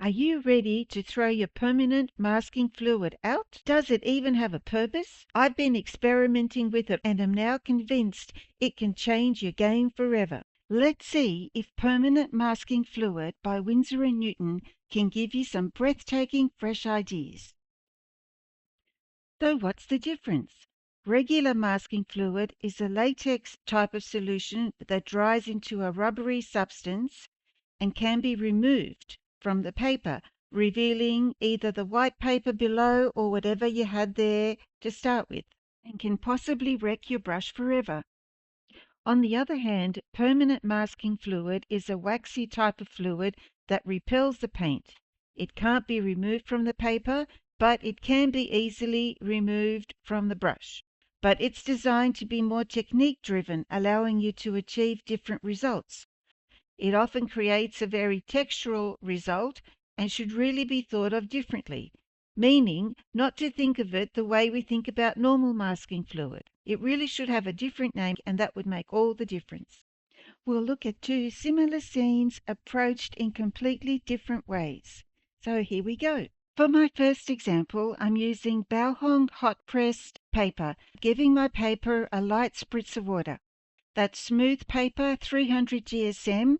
Are you ready to throw your permanent masking fluid out? Does it even have a purpose? I've been experimenting with it and am now convinced it can change your game forever. Let's see if permanent masking fluid by Winsor & Newton can give you some breathtaking fresh ideas. So what's the difference? Regular masking fluid is a latex type of solution that dries into a rubbery substance and can be removed from the paper, revealing either the white paper below or whatever you had there to start with, and can possibly wreck your brush forever. On the other hand, permanent masking fluid is a waxy type of fluid that repels the paint. It can't be removed from the paper, but it can be easily removed from the brush. But it's designed to be more technique driven, allowing you to achieve different results. It often creates a very textural result and should really be thought of differently, meaning not to think of it the way we think about normal masking fluid. It really should have a different name, and that would make all the difference. We'll look at two similar scenes approached in completely different ways. So here we go. For my first example, I'm using Bauhong hot pressed paper, giving my paper a light spritz of water. That's smooth paper, 300 GSM,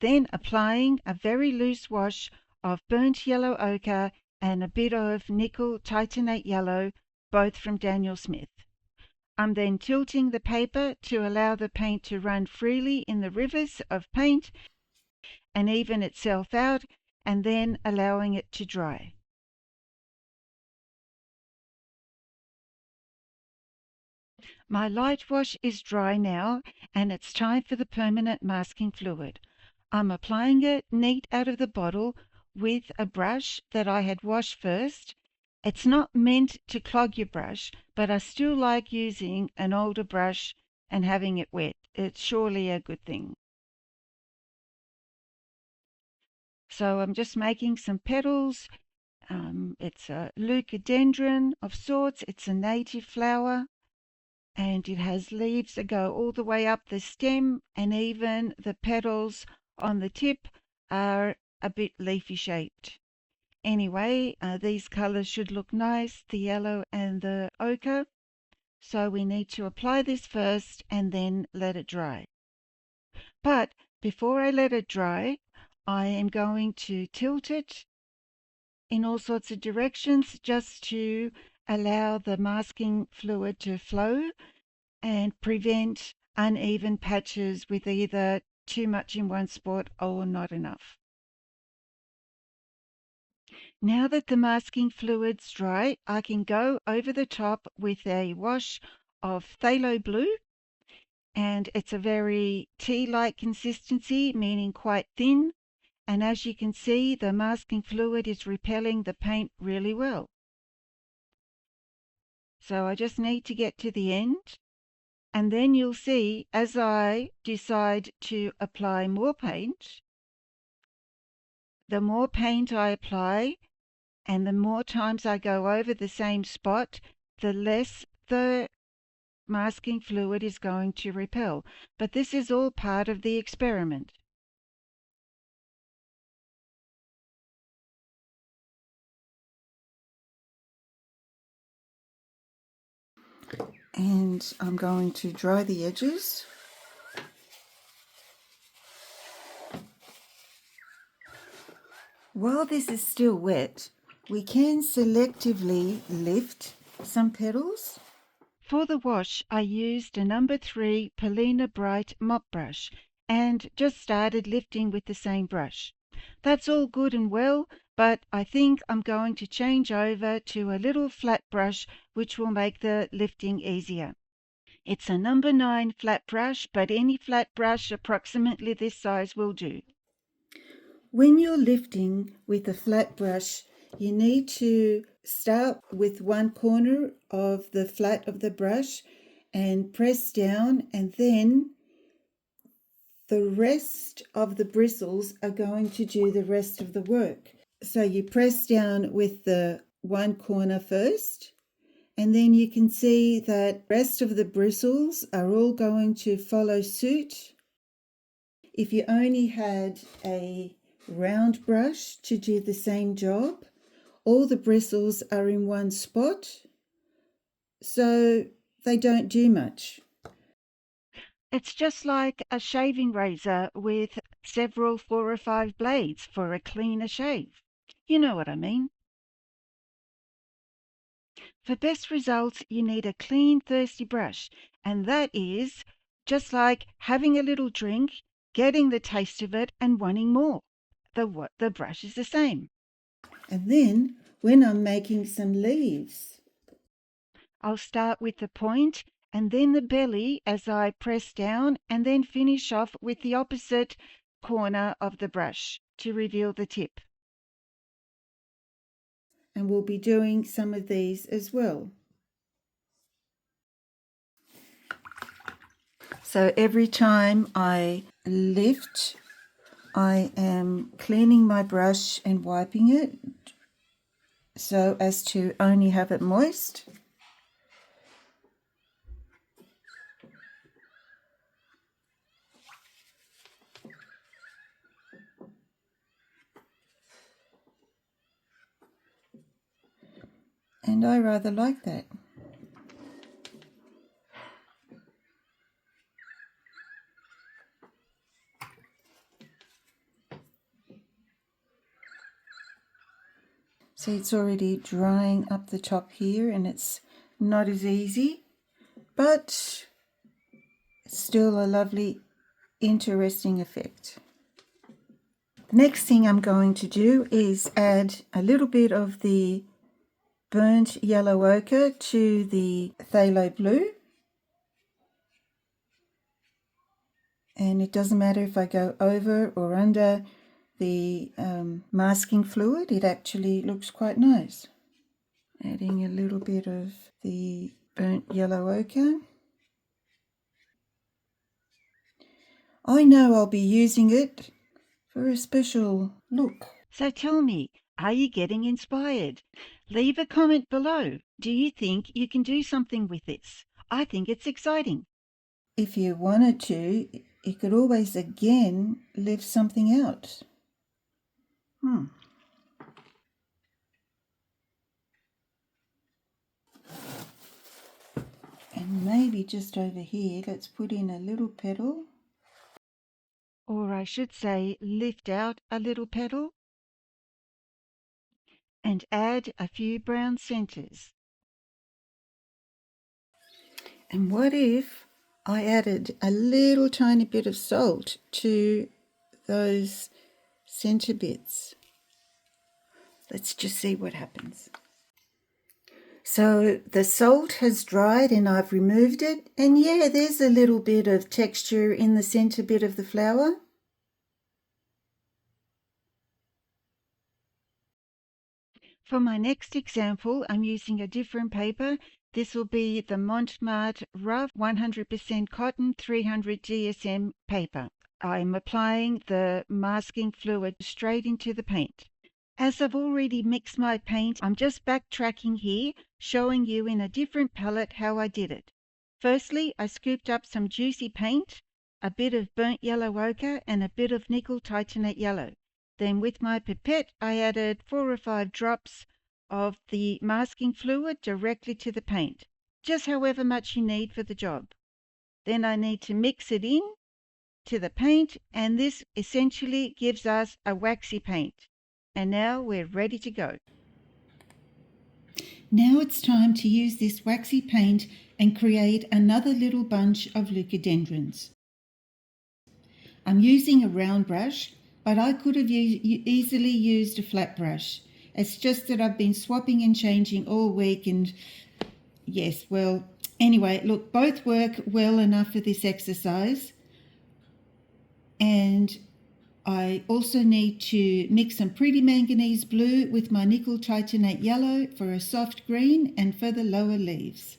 then applying a very loose wash of burnt yellow ochre and a bit of nickel titanate yellow, both from Daniel Smith. I'm then tilting the paper to allow the paint to run freely in the rivers of paint and even itself out, and then allowing it to dry. My light wash is dry now, and it's time for the permanent masking fluid. I'm applying it neat out of the bottle with a brush that I had washed first. It's not meant to clog your brush, but I still like using an older brush and having it wet. It's surely a good thing. So I'm just making some petals. It's a leucadendron of sorts. It's a native flower, and it has leaves that go all the way up the stem, and even the petals on the tip are a bit leafy shaped. Anyway, these colors should look nice, the yellow and the ochre. So we need to apply this first and then let it dry. But before I let it dry, I am going to tilt it in all sorts of directions just to allow the masking fluid to flow and prevent uneven patches with either too much in one spot or not enough. Now that the masking fluid's dry, I can go over the top with a wash of phthalo blue, and it's a very tea-like consistency, meaning quite thin, and as you can see, the masking fluid is repelling the paint really well. So I just need to get to the end, and then you'll see as I decide to apply more paint, the more paint I apply and the more times I go over the same spot, the less the masking fluid is going to repel. But this is all part of the experiment. And I'm going to dry the edges. While this is still wet, we can selectively lift some petals. For the wash, I used a number 3 Polina Bright mop brush and just started lifting with the same brush. That's all good and well, but I think I'm going to change over to a little flat brush which will make the lifting easier. It's a number 9 flat brush, but any flat brush approximately this size will do. When you're lifting with a flat brush, you need to start with one corner of the flat of the brush and press down, and then the rest of the bristles are going to do the rest of the work. So you press down with the one corner first, and then you can see that the rest of the bristles are all going to follow suit. If you only had a round brush to do the same job. All the bristles are in one spot, so they don't do much. It's just like a shaving razor with several 4 or 5 blades for a cleaner shave. You know what I mean. For best results, you need a clean, thirsty brush, and that is just like having a little drink, getting the taste of it, and wanting more. The brush is the same. And then, when I'm making some leaves, I'll start with the point and then the belly as I press down, and then finish off with the opposite corner of the brush to reveal the tip. And we'll be doing some of these as well. So every time I lift, I am cleaning my brush and wiping it so as to only have it moist. And I rather like that. See, it's already drying up the top here, and it's not as easy, but it's still a lovely, interesting effect. Next thing I'm going to do is add a little bit of the burnt yellow ochre to the phthalo blue. And it doesn't matter if I go over or under the masking fluid, it actually looks quite nice. Adding a little bit of the burnt yellow ochre. I know I'll be using it for a special look. So tell me, are you getting inspired? Leave a comment below. Do you think you can do something with this? I think it's exciting. If you wanted to, you could always again lift something out. And maybe just over here, let's put in a little petal. Or I should say, lift out a little petal. And add a few brown centers. And what if I added a little tiny bit of salt to those center bits? Let's just see what happens. So the salt has dried and I've removed it, and yeah, there's a little bit of texture in the center bit of the flower. For my next example, I'm using a different paper. This will be the Montmartre Rough 100% cotton 300 GSM paper. I'm applying the masking fluid straight into the paint. As I've already mixed my paint, I'm just backtracking here, showing you in a different palette how I did it. Firstly, I scooped up some juicy paint, a bit of burnt yellow ochre, and a bit of nickel titanate yellow. Then with my pipette, I added 4 or 5 drops of the masking fluid directly to the paint, just however much you need for the job. Then I need to mix it in to the paint, and this essentially gives us a waxy paint. And now we're ready to go. Now it's time to use this waxy paint and create another little bunch of leucadendrons. I'm using a round brush, but I could have easily used a flat brush. It's just that I've been swapping and changing all week, and yes, well, anyway, look, both work well enough for this exercise. And I also need to mix some pretty manganese blue with my nickel titanate yellow for a soft green and for the lower leaves.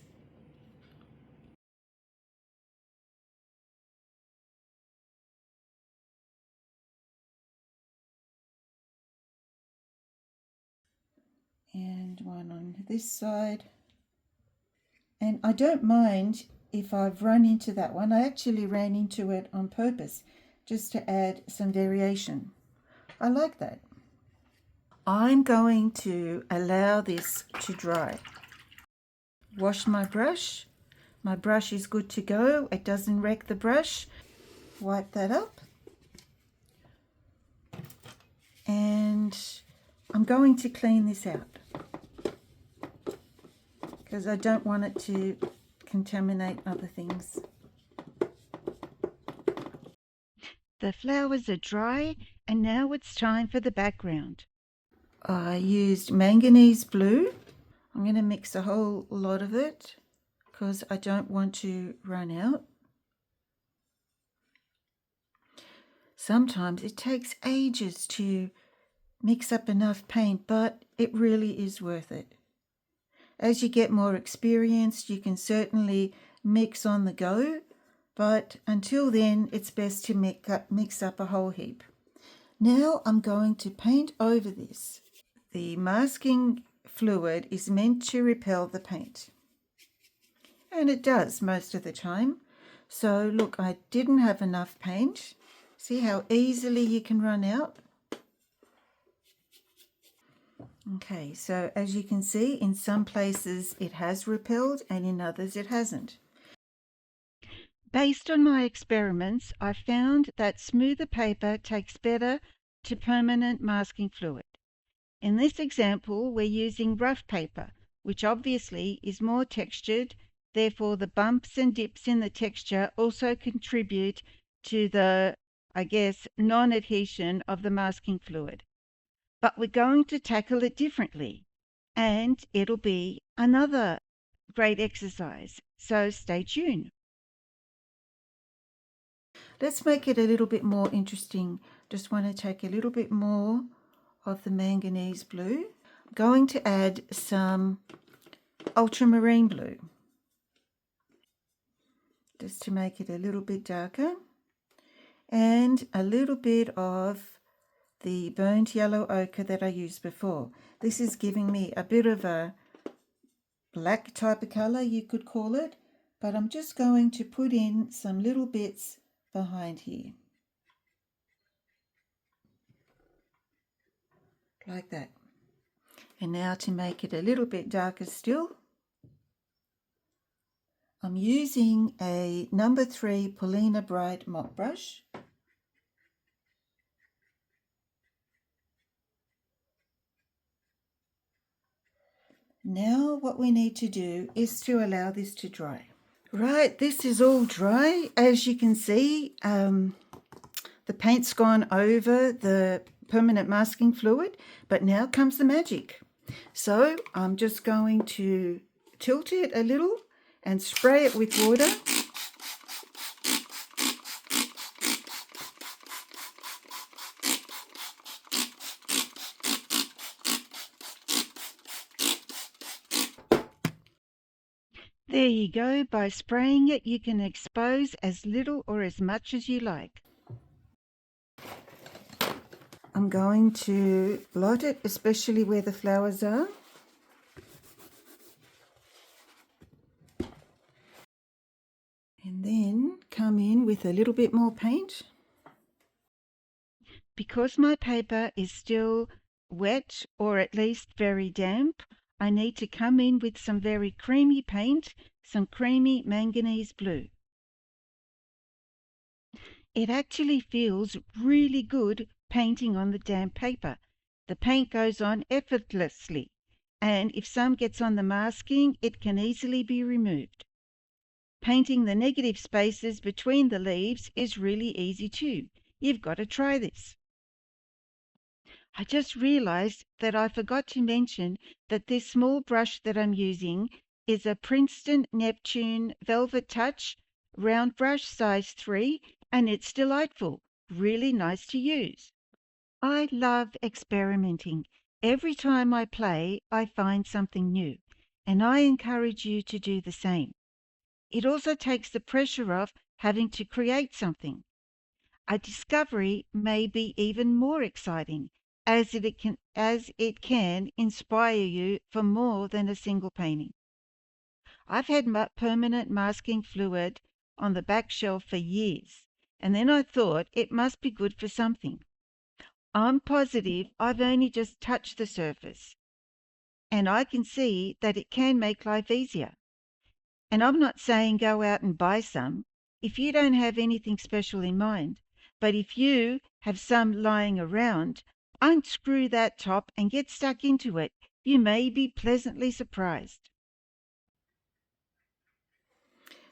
And one on this side. And I don't mind if I've run into that one. I actually ran into it on purpose just to add some variation. I like that. I'm going to allow this to dry. Wash my brush. My brush is good to go. It doesn't wreck the brush. Wipe that up. And I'm going to clean this out because I don't want it to contaminate other things. The flowers are dry and now it's time for the background. I used manganese blue. I'm going to mix a whole lot of it because I don't want to run out. Sometimes it takes ages to mix up enough paint, but it really is worth it. As you get more experienced, you can certainly mix on the go, but until then, it's best to mix up a whole heap. Now I'm going to paint over this. The masking fluid is meant to repel the paint, and it does most of the time. So look, I didn't have enough paint. See how easily you can run out? Okay, so as you can see, in some places it has repelled and in others it hasn't. Based on my experiments, I found that smoother paper takes better to permanent masking fluid. In this example, we're using rough paper, which obviously is more textured, therefore the bumps and dips in the texture also contribute to the, non-adhesion of the masking fluid. But we're going to tackle it differently, and it'll be another great exercise, so stay tuned. Let's make it a little bit more interesting. Just want to take a little bit more of the manganese blue. I'm going to add some ultramarine blue just to make it a little bit darker, and a little bit of the burnt yellow ochre that I used before. This is giving me a bit of a black type of color, you could call it, but I'm just going to put in some little bits behind here, like that. And now to make it a little bit darker still, I'm using a number 3 Paulina Bright mop brush. Now what we need to do is to allow this to dry. Right, this is all dry. As you can see, the paint's gone over the permanent masking fluid, but now comes the magic. So I'm just going to tilt it a little and spray it with water. There you go. By spraying it, you can expose as little or as much as you like. I'm going to blot it, especially where the flowers are. And then come in with a little bit more paint. Because my paper is still wet, or at least very damp, I need to come in with some very creamy paint, some creamy manganese blue. It actually feels really good painting on the damp paper. The paint goes on effortlessly, and if some gets on the masking, it can easily be removed. Painting the negative spaces between the leaves is really easy too. You've got to try this. I just realized that I forgot to mention that this small brush that I'm using is a Princeton Neptune Velvet Touch round brush size 3, and it's delightful, really nice to use. I love experimenting. Every time I play, I find something new, and I encourage you to do the same. It also takes the pressure off having to create something. A discovery may be even more exciting, as it can inspire you for more than a single painting. I've had permanent masking fluid on the back shelf for years, and then I thought it must be good for something. I'm positive I've only just touched the surface, and I can see that it can make life easier. And I'm not saying go out and buy some if you don't have anything special in mind. But if you have some lying around, unscrew that top and get stuck into it. You may be pleasantly surprised.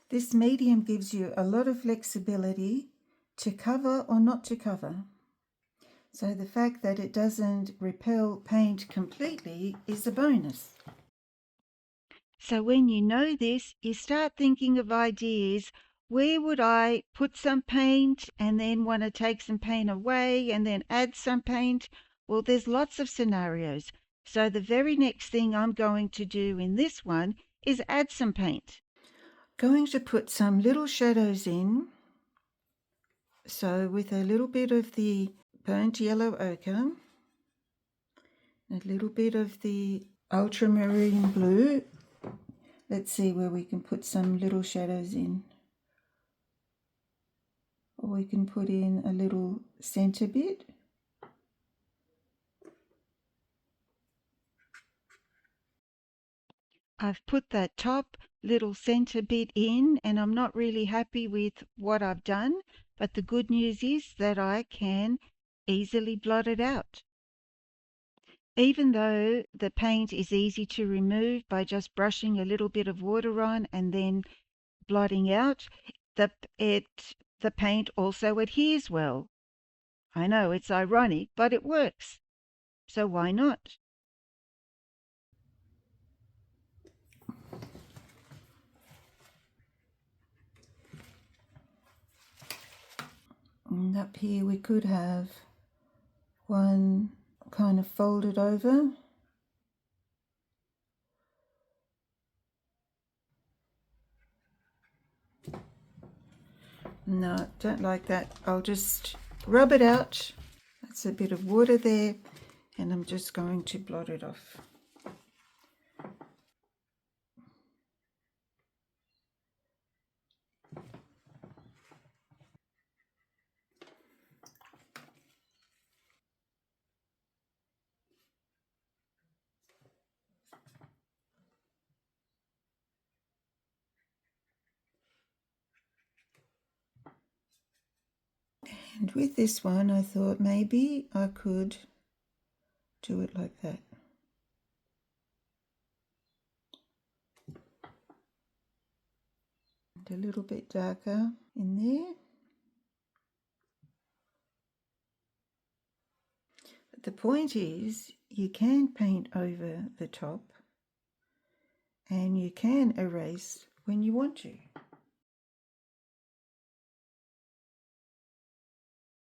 This medium gives you a lot of flexibility to cover or not to cover. So the fact that it doesn't repel paint completely is a bonus. So when you know this, you start thinking of ideas. Where would I put some paint and then want to take some paint away and then add some paint? Well, there's lots of scenarios. So the very next thing I'm going to do in this one is add some paint. Going to put some little shadows in. So with a little bit of the burnt yellow ochre, a little bit of the ultramarine blue. Let's see where we can put some little shadows in. Or we can put in a little center bit. I've put that top little center bit in, and I'm not really happy with what I've done, but the good news is that I can easily blot it out. Even though the paint is easy to remove by just brushing a little bit of water on and then blotting out, the paint also adheres well. I know it's ironic, but it works. So why not? And up here we could have one kind of folded over. No, don't like that. I'll just rub it out. That's a bit of water there, and I'm just going to blot it off. And with this one, I thought maybe I could do it like that. And a little bit darker in there. But the point is, you can paint over the top and you can erase when you want to.